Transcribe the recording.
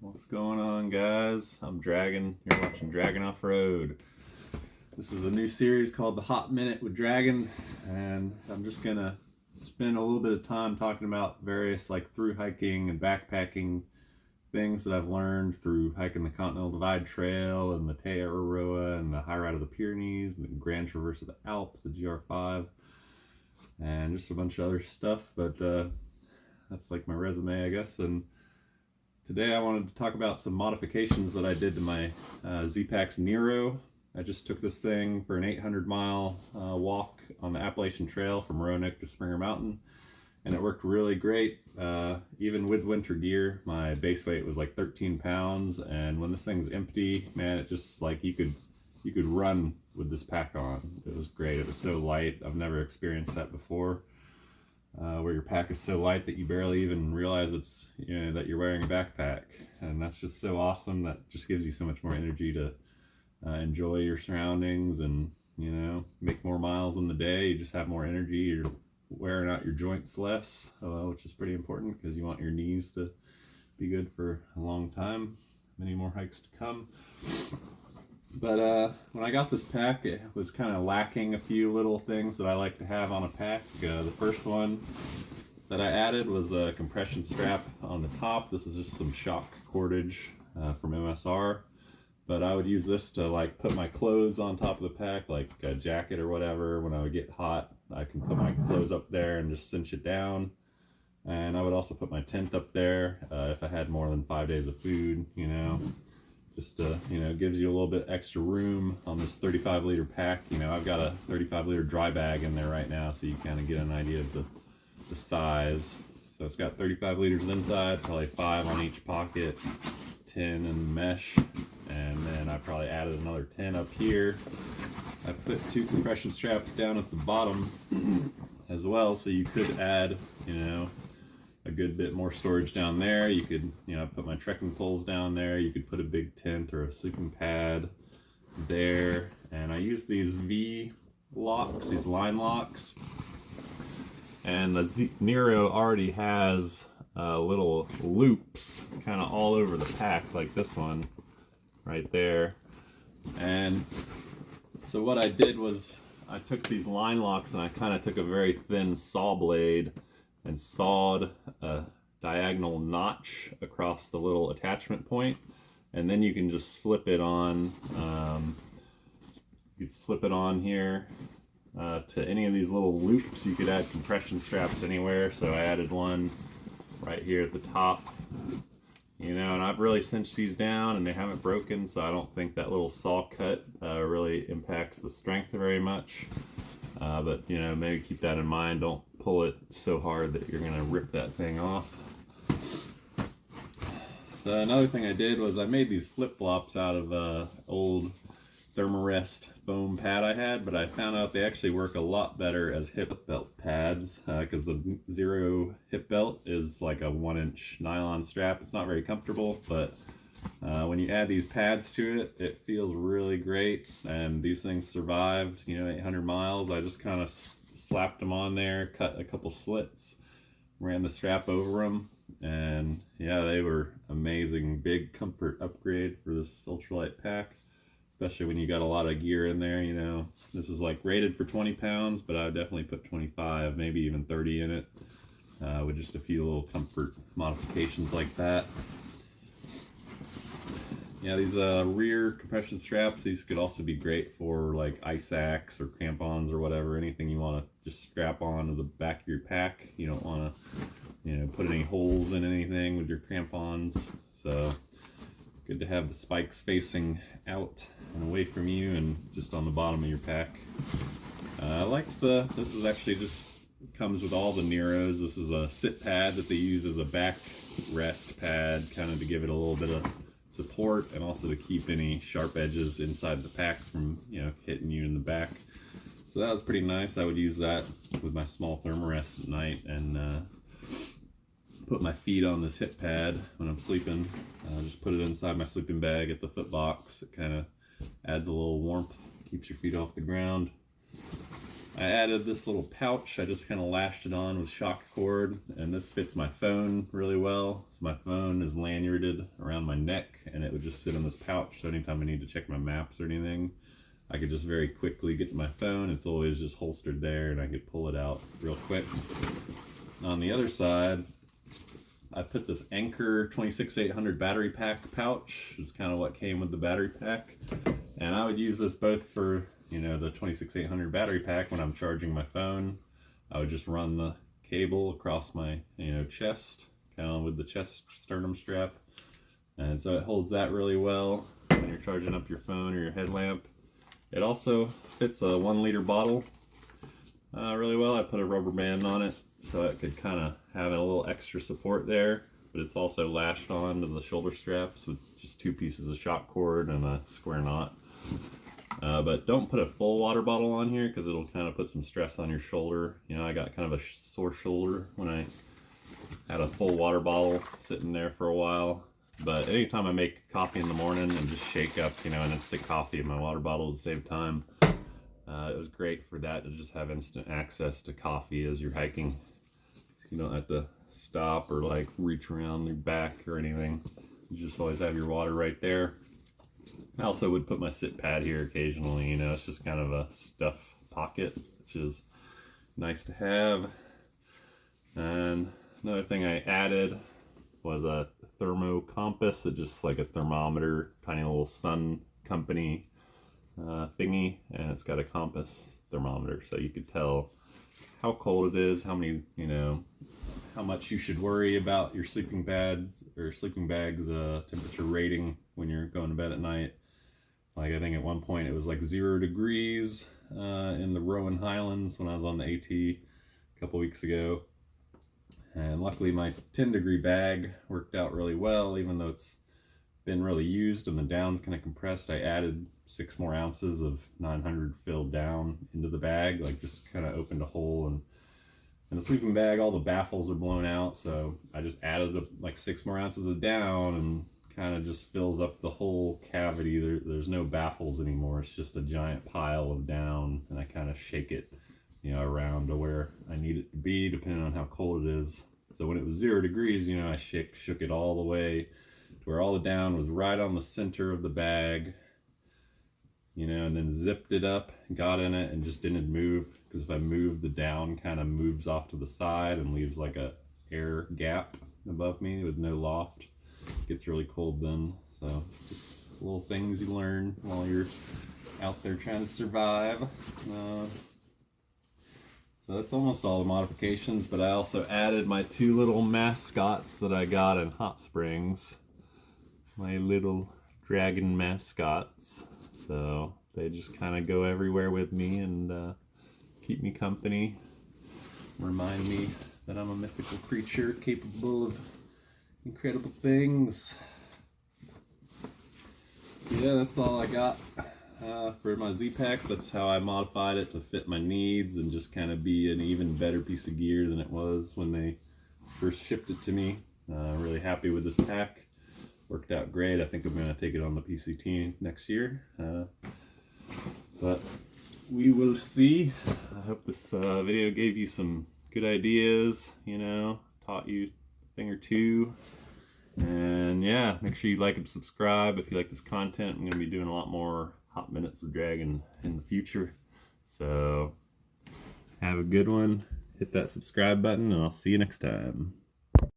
What's going on, guys? I'm Dragon. You're watching Dragon Off-Road. This is a new series called The Hot Minute with Dragon, and I'm just gonna spend a little bit of time talking about various through hiking and backpacking things that I've learned through hiking the Continental Divide Trail and the Araroa and the high ride of the Pyrenees and the Grand Traverse of the Alps, the GR5, and just a bunch of other stuff. But that's like my resume, I guess. And today I wanted to talk about some modifications that I did to my Z-Pack's Nero. I just took this thing for an 800-mile walk on the Appalachian Trail from Roanoke to Springer Mountain, and it worked really great. Even with winter gear, my base weight was like 13 pounds, and when this thing's empty, man, it just you could run with this pack on. It was great. It was so light. I've never experienced that before. Where your pack is so light that you barely even realize it's that you're wearing a backpack, and that's just so awesome. That just gives you so much more energy to enjoy your surroundings and make more miles in the day. You just have more energy. You're wearing out your joints less, which is pretty important because you want your knees to be good for a long time. Many more hikes to come. But when I got this pack, it was kind of lacking a few little things that I like to have on a pack. The first one that I added was a compression strap on the top. This is just some shock cordage from MSR. But I would use this to put my clothes on top of the pack, like a jacket or whatever. When I would get hot, I can put my clothes up there and just cinch it down. And I would also put my tent up there if I had more than 5 days of food, just gives you a little bit extra room on this 35-liter pack. I've got a 35-liter dry bag in there right now, so you kind of get an idea of the size. So it's got 35 liters inside, probably 5 on each pocket, 10 in the mesh, and then I probably added another 10 up here. I put 2 compression straps down at the bottom as well, so you could add, a good bit more storage down there. You could, put my trekking poles down there. You could put a big tent or a sleeping pad there. And I use these V locks, these line locks. And the Nero already has little loops kind of all over the pack, like this one right there. And so what I did was I took these line locks and I kind of took a very thin saw blade and sawed a diagonal notch across the little attachment point, and then you can just slip it on. You could slip it on here to any of these little loops. You could add compression straps anywhere, so I added one right here at the top. And I've really cinched these down and they haven't broken, so I don't think that little saw cut really impacts the strength very much. But maybe keep that in mind. Don't pull it so hard that you're gonna rip that thing off. So another thing I did was I made these flip-flops out of old Thermarest foam pad I had, but I found out they actually work a lot better as hip belt pads because the Zero hip belt is like a 1-inch nylon strap. It's not very comfortable, but when you add these pads to it, it feels really great. And these things survived 800 miles. I just kind of slapped them on there, cut a couple slits, ran the strap over them, and yeah, they were amazing. Big comfort upgrade for this ultralight pack, especially when you got a lot of gear in there. This is rated for 20 pounds, but I would definitely put 25, maybe even 30 in it, with just a few little comfort modifications like that. Yeah, these rear compression straps, these could also be great for ice axe or crampons or whatever, anything you want to just strap on to the back of your pack. You don't want to put any holes in anything with your crampons, so good to have the spikes facing out and away from you and just on the bottom of your pack. I like this is actually just comes with all the Neros. This is a sit pad that they use as a back rest pad, kind of to give it a little bit of support and also to keep any sharp edges inside the pack from hitting you in the back. So that was pretty nice. I would use that with my small Thermarest at night and put my feet on this hip pad when I'm sleeping. Just put it inside my sleeping bag at the foot box. It kind of adds a little warmth, keeps your feet off the ground. I added this little pouch. I just kind of lashed it on with shock cord, and this fits my phone really well. So my phone is lanyarded around my neck, and it would just sit in this pouch. So anytime I need to check my maps or anything, I could just very quickly get to my phone. It's always just holstered there, and I could pull it out real quick. On the other side, I put this Anchor 26800 battery pack pouch. It's kind of what came with the battery pack. And I would use this both for, you know, the 26800 battery pack when I'm charging my phone. I would just run the cable across my, you know, chest, kind of with the chest sternum strap. And so it holds that really well when you're charging up your phone or your headlamp. It also fits a 1 liter bottle really well. I put a rubber band on it so it could kind of have a little extra support there, but it's also lashed on to the shoulder straps with just 2 pieces of shock cord and a square knot. But don't put a full water bottle on here because it'll kind of put some stress on your shoulder. You know, I got kind of a sore shoulder when I had a full water bottle sitting there for a while. But anytime I make coffee in the morning and just shake up, you know, an instant coffee in my water bottle at the same time, it was great for that, to just have instant access to coffee as you're hiking. So you don't have to stop or like reach around your back or anything. You just always have your water right there. I also would put my sit pad here occasionally, you know, it's just kind of a stuff pocket, which is nice to have. And another thing I added was a thermo compass. It's just like a thermometer, tiny little sun company thingy, and it's got a compass thermometer, so you could tell how cold it is, how many, you know, how much you should worry about your sleeping bags temperature rating when you're going to bed at night. Like I think at one point it was like 0 degrees in the Rowan Highlands when I was on the AT a couple weeks ago. And luckily my 10-degree bag worked out really well, even though it's been really used and the down's kind of compressed. I added 6 more ounces of 900 filled down into the bag, like just kind of opened a hole, and in the sleeping bag all the baffles are blown out, so I just added like 6 more ounces of down and kind of just fills up the whole cavity. There's no baffles anymore, it's just a giant pile of down, and I kind of shake it, you know, around to where I need it to be depending on how cold it is. So when it was 0 degrees, you know, I shook it all the way to where all the down was right on the center of the bag, you know, and then zipped it up, got in it, and just didn't move, because if I move, the down kind of moves off to the side and leaves like a air gap above me with no loft. It gets really cold then. So just little things you learn while you're out there trying to survive. So that's almost all the modifications, but I also added my 2 little mascots that I got in Hot Springs. My little dragon mascots. So they just kind of go everywhere with me and keep me company. Remind me that I'm a mythical creature capable of incredible things. So yeah, that's all I got for my Z-Packs. That's how I modified it to fit my needs and just kind of be an even better piece of gear than it was when they first shipped it to me. Really happy with this pack. Worked out great. I think I'm going to take it on the PCT next year. But we will see. I hope this video gave you some good ideas, you know, taught you a thing or two. And yeah, make sure you like and subscribe if you like this content. I'm going to be doing a lot more Hot Minutes of Dragon in the future. So have a good one. Hit that subscribe button and I'll see you next time.